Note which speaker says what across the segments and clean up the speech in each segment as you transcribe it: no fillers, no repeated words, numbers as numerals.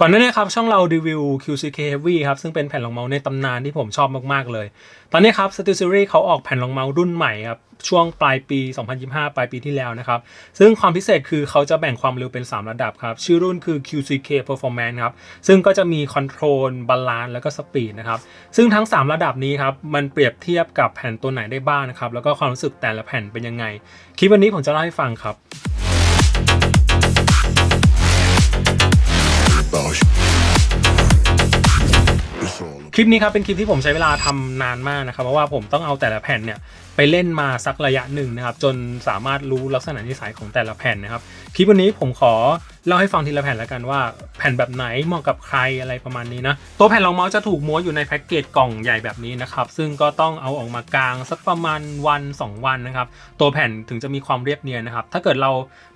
Speaker 1: ก่อนหน้านี้ครับช่องเรารีวิว QCK Heavy ครับซึ่งเป็นแผ่นรองเมาส์ในตำนานที่ผมชอบมากๆเลยตอนนี้ครับ SteelSeries เขาออกแผ่นรองเมาส์รุ่นใหม่ครับช่วงปลายปี 2025 ปลายปีที่แล้วนะครับซึ่งความพิเศษคือเขาจะแบ่งความเร็วเป็น 3 ระดับครับชื่อรุ่นคือ QCK Performance ครับซึ่งก็จะมีคอนโทรลบาลานซ์แล้วก็สปีดนะครับซึ่งทั้ง 3 ระดับนี้ครับมันเปรียบเทียบกับแผ่นตัวไหนได้บ้างนะครับแล้วก็ความรู้สึกแต่ละแผ่นเป็นยังไงคลิปวันนี้ผมจะเล่าให้ฟังครับ คลิปนี้ครับเป็นคลิปที่ผมใช้เวลาทำนานมากนะครับเพราะว่าผมต้องเอาแต่ละแผ่นเนี่ยไปเล่นมาสักระยะหนึ่งนะครับจนสามารถรู้ลักษณะนิสัยของแต่ละแผ่นนะครับคลิปวันนี้ผมขอเล่าให้ฟังทีละแผ่นแล้วกันว่าแผ่นแบบไหนเหมาะกับใครอะไรประมาณนี้นะตัวแผ่นรองเมาส์จะถูกม้วนอยู่ในแพ็กเกจกล่องใหญ่แบบนี้นะครับซึ่งก็ต้องเอาออกมากางสักประมาณวัน2วันนะครับตัวแผ่นถึงจะมีความเรียบเนียนนะครับถ้าเกิดเรา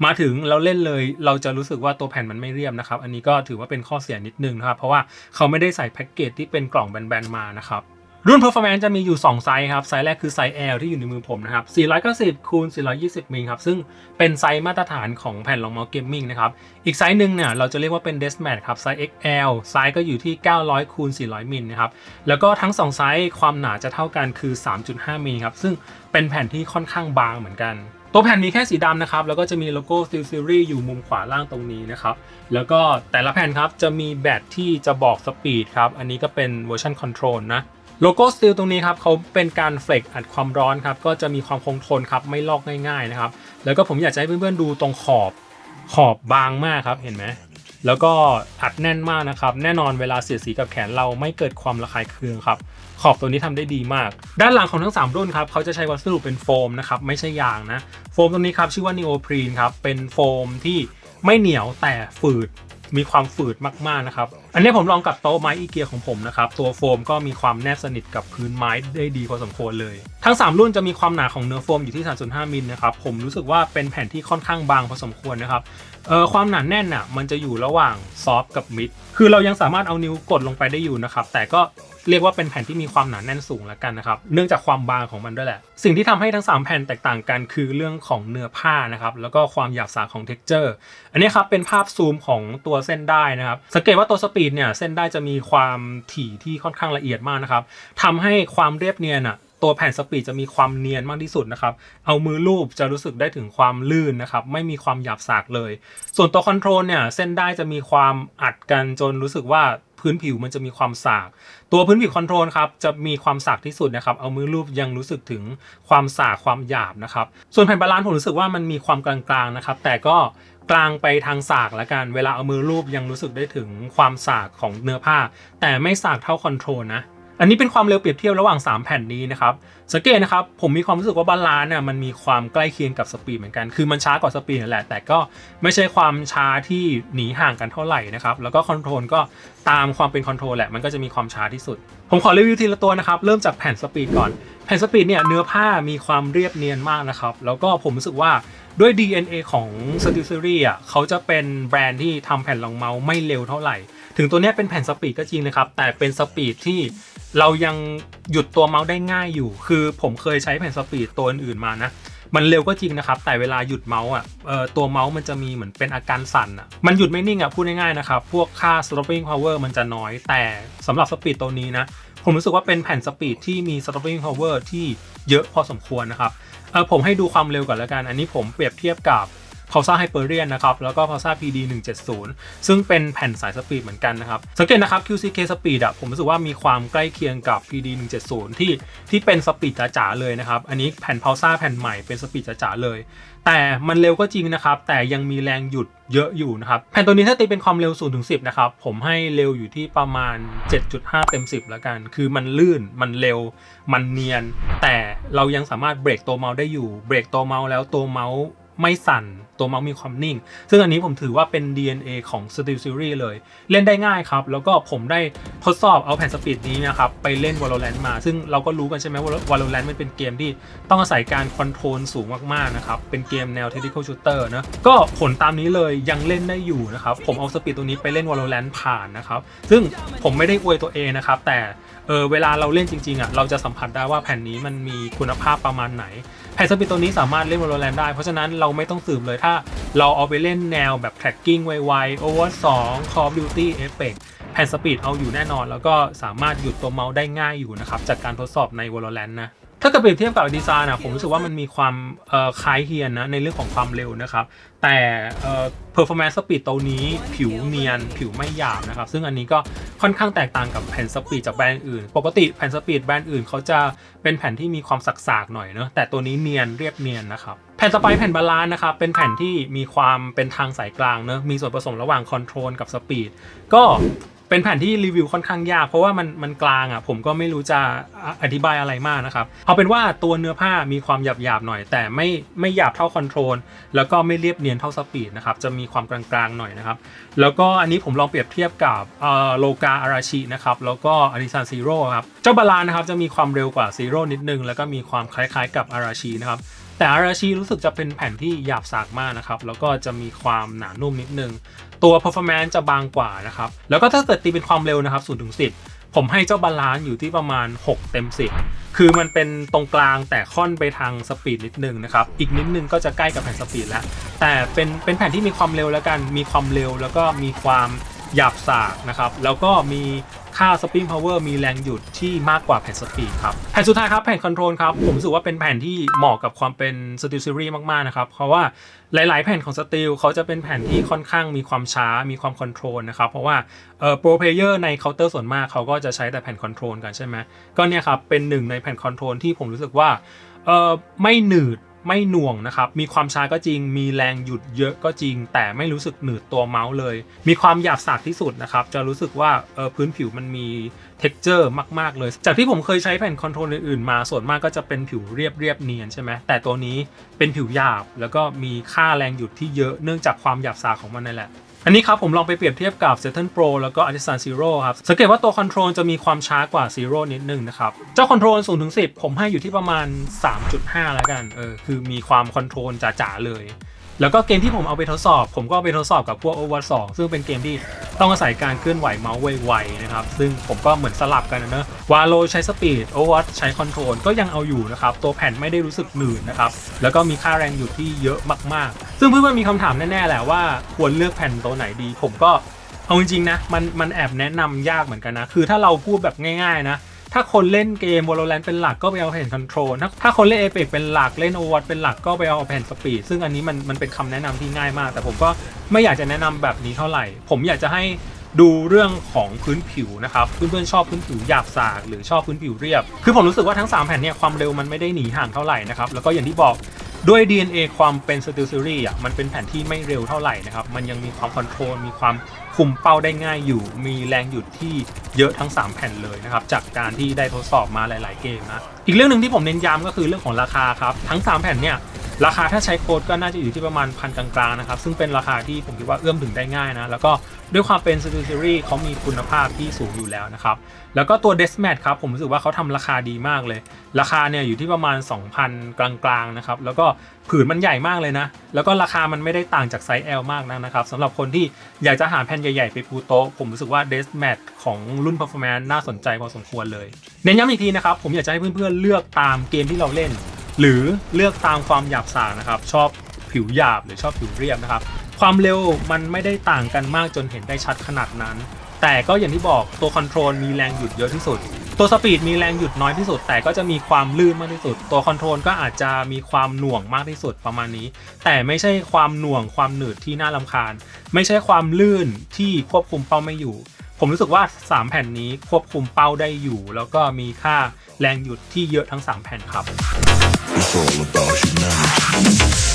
Speaker 1: มาถึงเราเล่นเลยเราจะรู้สึกว่าตัวแผ่นมันไม่เรียบนะครับอันนี้ก็ถือว่าเป็นข้อเสียนิดนึงนะครับเพราะว่าเขาไม่ได้ใส่แพ็กเกจที่เป็นกล่องแบนๆมานะครับรุ่น Performance จะมีอยู่2ไซส์ครับไซส์แรกคือไซส์ L ที่อยู่ในมือผมนะครับ490คูณ420มิลครับซึ่งเป็นไซส์มาตรฐานของแผ่นรองเมาส์เกมมิ่งนะครับอีกไซส์หนึ่งเนี่ยเราจะเรียกว่าเป็น Deathmatch ครับไซส์ XL ไซส์ก็อยู่ที่900คูณ400มิลนะครับแล้วก็ทั้ง2ไซส์ความหนาจะเท่ากันคือ 3.5 มิลครับซึ่งเป็นแผ่นที่ค่อนข้างบางเหมือนกันตัวแผ่นมีแค่สีดำนะครับแล้วก็จะมีโลโก้ SteelSeries อยู่มุมขวาล่างตรงนี้นะครับแล้วก็แต่ละแผ่นครับจะมีแบตที่จะบอกสปีดครับอันนี้ก็เป็นเวอร์ชันคอนโทรลนะโลโก้ Steel ตรงนี้ครับเขาเป็นการเฟลกอัดความร้อนครับก็จะมีความคงทนครับไม่ลอกง่ายๆนะครับแล้วก็ผมอยากจะให้เพื่อนๆดูตรงขอบบางมากครับเห็นไหมแล้วก็อัดแน่นมากนะครับแน่นอนเวลาเสียดสีกับแขนเราไม่เกิดความระคายเคืองครับขอบตัวนี้ทำได้ดีมากด้านหลังของทั้ง3รุ่นครับเขาจะใช้วัสดุเป็นโฟมนะครับไม่ใช่ยางนะโฟมตรงนี้ครับชื่อว่า Neoprene ครับเป็นโฟมที่ไม่เหนียวแต่ฝืดมีความฝืดมากๆนะครับอันนี้ผมลองกับโต๊ะไม้อีเกียของผมนะครับตัวโฟมก็มีความแนบสนิทกับพื้นไม้ได้ดีพอสมควรเลยทั้ง3รุ่นจะมีความหนาของเนื้อโฟมอยู่ที่ 3.5 มิลนะครับผมรู้สึกว่าเป็นแผ่นที่ค่อนข้างบางพอสมควรนะครับความหนาแน่นน่ะมันจะอยู่ระหว่างซอฟต์กับมิดคือเรายังสามารถเอานิ้วกดลงไปได้อยู่นะครับแต่ก็เรียกว่าเป็นแผ่นที่มีความหนาแน่นสูงแล้วกันนะครับเนื่องจากความบางของมันด้วยแหละสิ่งที่ทำให้ทั้ง3แผ่นแตกต่างกันคือเรื่องของเนื้อผ้านะครับแล้วก็ความหยาบสาของ texture อันนี้ครับเป็นภาพซูมของตัวเส้นได้นะครับสังเกตว่าตัวสปีดเนี่ยเส้นได้จะมีความถี่ที่ค่อนข้างละเอียดมากนะครับทำให้ความเรียบเนียนตัวแผ่นสปีดจะมีความเนียนมากที่สุดนะครับเอามือลูบจะรู้สึกได้ถึงความลื่นนะครับไม่มีความหยาบสากเลยส่วนตัวคอนโทรลเนี่ยเส้นได้จะมีความอัดกันจนรู้สึกว่าพื้นผิวมันจะมีความสากตัวพื้นผิวคอนโทรลครับจะมีความสากที่สุดนะครับเอามือลูบยังรู้สึกถึงความสากความหยาบนะครับส่วนแผ่นบาลานซ์ผมรู้สึกว่ามันมีความกลางๆนะครับแต่ก็กลางไปทางสากละกันเวลาเอามือลูบยังรู้สึกได้ถึงความสากของเนื้อผ้าแต่ไม่สากเท่าคอนโทรลนะอันนี้เป็นความเร็วเปรียบเทียบระหว่าง3แผ่นนี้นะครับสังเกตนะครับผมมีความรู้สึกว่าบาลานซ์เนี่ยมันมีความใกล้เคียงกับสปีดเหมือนกันคือมันช้ากว่าสปีดนั่นแหละแต่ก็ไม่ใช่ความช้าที่หนีห่างกันเท่าไหร่นะครับแล้วก็คอนโทรลก็ตามความเป็นคอนโทรลแหละมันก็จะมีความช้าที่สุดผมขอรีวิวทีละตัวนะครับเริ่มจากแผ่นสปีดก่อนแผ่นสปีดเนี่ยเนื้อผ้ามีความเรียบเนียนมากนะครับแล้วก็ผมรู้สึกว่าด้วย DNA ของ SteelSeries เขาจะเป็นแบรนด์ที่ทำแผ่นรองเมาส์ไม่เร็วเท่าไหร่ถึงตัวนี้เป็นแผ่นสปีดก็จริงนะครับแต่เป็นสปีดที่เรายังหยุดตัวเมาส์ได้ง่ายอยู่คือผมเคยใช้แผ่นสปีดตัวอื่นๆมานะมันเร็วก็จริงนะครับแต่เวลาหยุดเมาส์ตัวเมาส์มันจะมีเหมือนเป็นอาการสั่นมันหยุดไม่นิ่งพูดง่ายๆนะครับพวกค่า stopping power มันจะน้อยแต่สำหรับสปีดตัวนี้นะผมรู้สึกว่าเป็นแผ่นสปีดที่มี stopping power ที่เยอะพอสมควรนะครับผมให้ดูความเร็วก่อนแล้วกันอันนี้ผมเปรียบเทียบกับPulsar Hyperion นะครับแล้วก็ Pulsar PD 170ซึ่งเป็นแผ่นสายสปีดเหมือนกันนะครับสังเกตนะครับ QCK Speed ผมรู้สึกว่ามีความใกล้เคียงกับ PD 170ที่เป็นสปีดจ๋าๆเลยนะครับอันนี้แผ่น Pulsar แผ่นใหม่เป็นสปีดจ๋าๆเลยแต่มันเร็วก็จริงนะครับแต่ยังมีแรงหยุดเยอะอยู่นะครับแผ่นตัวนี้ถ้าตีเป็นความเร็ว0 ถึง 10นะครับผมให้เร็วอยู่ที่ประมาณ 7.5 เต็ม 10แล้วกันคือมันลื่นมันเร็วมันเนียนแต่เรายังสามารถเบรกตัวเมาส์ได้อยู่เบรกตัวเมาส์แล้วตัวเมาส์ไม่สั่นตัวเมาส์มีความนิ่งซึ่งอันนี้ผมถือว่าเป็น DNA ของ SteelSeries เลยเล่นได้ง่ายครับแล้วก็ผมได้ทดสอบเอาแผ่นสปีดนี้นะครับไปเล่น Valorant มาซึ่งเราก็รู้กันใช่ไหมว่า Valorant มันเป็นเกมที่ต้องอาศัยการคอนโทรลสูงมากๆนะครับเป็นเกมแนว Tactical Shooter นะก็ผลตามนี้เลยยังเล่นได้อยู่นะครับผมเอาสปีดตัวนี้ไปเล่น Valorant ผ่านนะครับซึ่งผมไม่ได้อวยตัวเองนะครับแต่เวลาเราเล่นจริงๆเราจะสัมผัสได้ว่าแผ่นนี้มันมีคุณภาพประมาณไหนแผ่นสปีดตัวนี้สามารถเล่น Valorant ได้เพราะฉะนั้นเราไม่ต้องสืบเลยถ้า เราเอาไปเล่นแนวแบบ tracking ไวๆ Overwatch 2 Call of Duty Apex แผ่นสปีดเอาอยู่แน่นอนแล้วก็สามารถหยุดตัวเมาส์ได้ง่ายอยู่นะครับจากการทดสอบใน Valorant นะถ้าเกิดเปรียบเทียบกับดีไซน์นะผมรู้สึกว่ามันมีความคล้ายเคียงนะในเรื่องของความเร็วนะครับแต่performance speed ตัวนี้ผิวเนียนผิวไม่หยาบนะครับซึ่งอันนี้ก็ค่อนข้างแตกต่างกับแผ่นสปีดจากแบรนด์อื่นปกติแผ่นสปีดแบรนด์อื่นเขาจะเป็นแผ่นที่มีความสากๆหน่อยเนอะแต่ตัวนี้เนียนเรียบเนียนนะครับแผ่นสไปแผ่นบาลานซ์นะครับเป็นแผ่นที่มีความเป็นทางสายกลางเนอะมีส่วนผสมระหว่างคอนโทรลกับสปีดก็เป็นแผ่นที่รีวิวค่อนข้างยากเพราะว่ามันกลางอ่ะผมก็ไม่รู้จะอธิบายอะไรมากนะครับเอาเป็นว่าตัวเนื้อผ้ามีความหยาบๆหน่อยแต่ไม่หยาบเท่าคอนโทรลแล้วก็ไม่เรียบเนียนเท่าสปีดนะครับจะมีความกลางๆหน่อยนะครับแล้วก็อันนี้ผมลองเปรียบเทียบกับโลกาอาราชินะครับแล้วก็อาริซันซีโร่ครับเจ้าบาลานนะครับจะมีความเร็วกว่าซีโร่นิดนึงแล้วก็มีความคล้ายๆกับอาราชินะครับแต่อาราชิรู้สึกจะเป็นแผ่นที่หยาบสากมากนะครับแล้วก็จะมีความหนานุ่มนิดนึงตัว performance จะบางกว่านะครับแล้วก็ถ้าเกิดตีเป็นความเร็วนะครับ0 ถึง 10ผมให้เจ้าบาลานซ์อยู่ที่ประมาณ6 เต็ม 10คือมันเป็นตรงกลางแต่ค่อนไปทางสปีดนิดนึงนะครับอีกนิดนึงก็จะใกล้กับแผ่นสปีดแล้วแต่เป็นแผ่นที่มีความเร็วแล้วกันมีความเร็วแล้วก็มีความหยาบสากนะครับแล้วก็มีค่า Spin Power มีแรงหยุดที่มากกว่าแผ่นสปีดครับแผ่นสุดท้ายครับแผ่นคอนโทรลครับผมรู้สึกว่าเป็นแผ่นที่เหมาะกับความเป็น Steel Series มากๆนะครับเพราะว่าหลายๆแผ่นของ Steel เขาจะเป็นแผ่นที่ค่อนข้างมีความช้ามีความคอนโทรลนะครับเพราะว่าโปรเพลเยอร์ในเคาน์เตอร์ส่วนมากเขาก็จะใช้แต่แผ่นคอนโทรลกันใช่ไหมก็เนี่ยครับเป็นหนึ่งในแผ่นคอนโทรลที่ผมรู้สึกว่าไม่หนืดไม่หน่วงนะครับมีความช้าก็จริงมีแรงหยุดเยอะก็จริงแต่ไม่รู้สึกหนืดตัวเมาส์เลยมีความหยาบสากที่สุดนะครับจะรู้สึกว่าพื้นผิวมันมี texture มากๆเลยจากที่ผมเคยใช้แผ่นคอนโทรลอื่นๆมาส่วนมากก็จะเป็นผิวเรียบเนียนใช่ไหมแต่ตัวนี้เป็นผิวหยาบแล้วก็มีค่าแรงหยุดที่เยอะเนื่องจากความหยาบสากของมันนั่นแหละอันนี้ครับผมลองไปเปรียบเทียบกับ Saturn Pro แล้วก็ Artisan Zero ครับสังเกตว่าตัวคอนโทรลจะมีความช้ากว่า Zero นิดนึงนะครับเจ้าคอนโทรล0 ถึง 10ผมให้อยู่ที่ประมาณ 3.5 แล้วกันคือมีความคอนโทรลจ๋าๆเลยแล้วก็เกมที่ผมเอาไปทดสอบผมก็เอาไปทดสอบกับพวก Overwatch 2 ซึ่งเป็นเกมที่ต้องอาศัยการเคลื่อนไหวเมาส์ไวๆนะครับซึ่งผมก็เหมือนสลับกันนะ Valo ใช้สปีด Overwatch ใช้คอนโทรลก็ยังเอาอยู่นะครับตัวแผ่นไม่ได้รู้สึกหนืดนะครับแล้วก็มีค่าแรงหยุดที่เยอะมากๆซึ่งเพื่อนๆมีคำถามแน่ๆแหละว่าควรเลือกแผ่นตัวไหนดีผมก็เอาจริงๆนะมันแอบแนะนำยากเหมือนกันนะคือถ้าเราพูดแบบง่ายๆนะถ้าคนเล่นเกม Valorant เป็นหลักก็ไปเอาแผ่นคอนโทรลถ้าคนเล่น Apex เป็นหลักเล่น Overwatch เป็นหลักก็ไปเอาแผ่นสปีดซึ่งอันนี้มันเป็นคำแนะนำที่ง่ายมากแต่ผมก็ไม่อยากจะแนะนำแบบนี้เท่าไหร่ผมอยากจะให้ดูเรื่องของพื้นผิวนะครับเพื่อนๆชอบพื้นผิวหยาบสากหรือชอบพื้นผิวเรียบคือผมรู้สึกว่าทั้ง3แผ่นเนี่ยความเร็วมันไม่ได้หนีห่างเท่าไหร่นะครับแล้วก็อย่างที่บอกด้วย DNA ความเป็น Steel Series มันเป็นแผ่นที่ไม่เร็วเท่าไหร่นะครับมันยังมีความคอนโทรลมีความคุมเป้าได้ง่ายอยู่มีแรงหยุดที่เยอะทั้ง3แผ่นเลยนะครับจากการที่ได้ทดสอบมาหลายๆเกมนะอีกเรื่องหนึ่งที่ผมเน้นย้ำก็คือเรื่องของราคาครับทั้ง3แผ่นเนี่ยราคาถ้าใช้โค้ดก็น่าจะอยู่ที่ประมาณ1,000 กลางๆนะครับซึ่งเป็นราคาที่ผมคิดว่าเอื้อมถึงได้ง่ายนะแล้วก็ด้วยความเป็น Steel Series เขามีคุณภาพที่สูงอยู่แล้วนะครับแล้วก็ตัว Deathmatch ครับผมรู้สึกว่าเขาทำราคาดีมากเลยราคาเนี่ยอยู่ที่ประมาณ 2,000 กลางๆนะครับแล้วก็ผืนมันใหญ่มากเลยนะแล้วก็ราคามันไม่ได้ต่างจากไซส์ L มากนะครับสำหรับคนที่อยากจะหาแผ่นใหญ่ๆไปปูโต๊ะผมรู้สึกว่า Deathmatch ของรุ่น Performance น่าสนใจพอสมควรเลยเน้นย้ำอีกทีนะครับผมอยากจะให้เพื่อนๆเลือกตามเกมที่เราเล่นหรือเลือกตามความหยาบสากนะครับชอบผิวหยาบหรือชอบผิวเรียบนะครับความเร็วมันไม่ได้ต่างกันมากจนเห็นได้ชัดขนาดนั้นแต่ก็อย่างที่บอกตัวคอนโทรลมีแรงหยุดเยอะที่สุดตัวสปีดมีแรงหยุดน้อยที่สุดแต่ก็จะมีความลื่นมากที่สุดตัวคอนโทรลก็อาจจะมีความหน่วงมากที่สุดประมาณนี้แต่ไม่ใช่ความหน่วงความหนืดที่น่ารำคาญไม่ใช่ความลื่นที่ควบคุมเป้าไม่อยู่ผมรู้สึกว่า3แผ่นนี้ควบคุมเป้าได้อยู่แล้วก็มีค่าแรงหยุดที่เยอะทั้ง3แผ่นครับ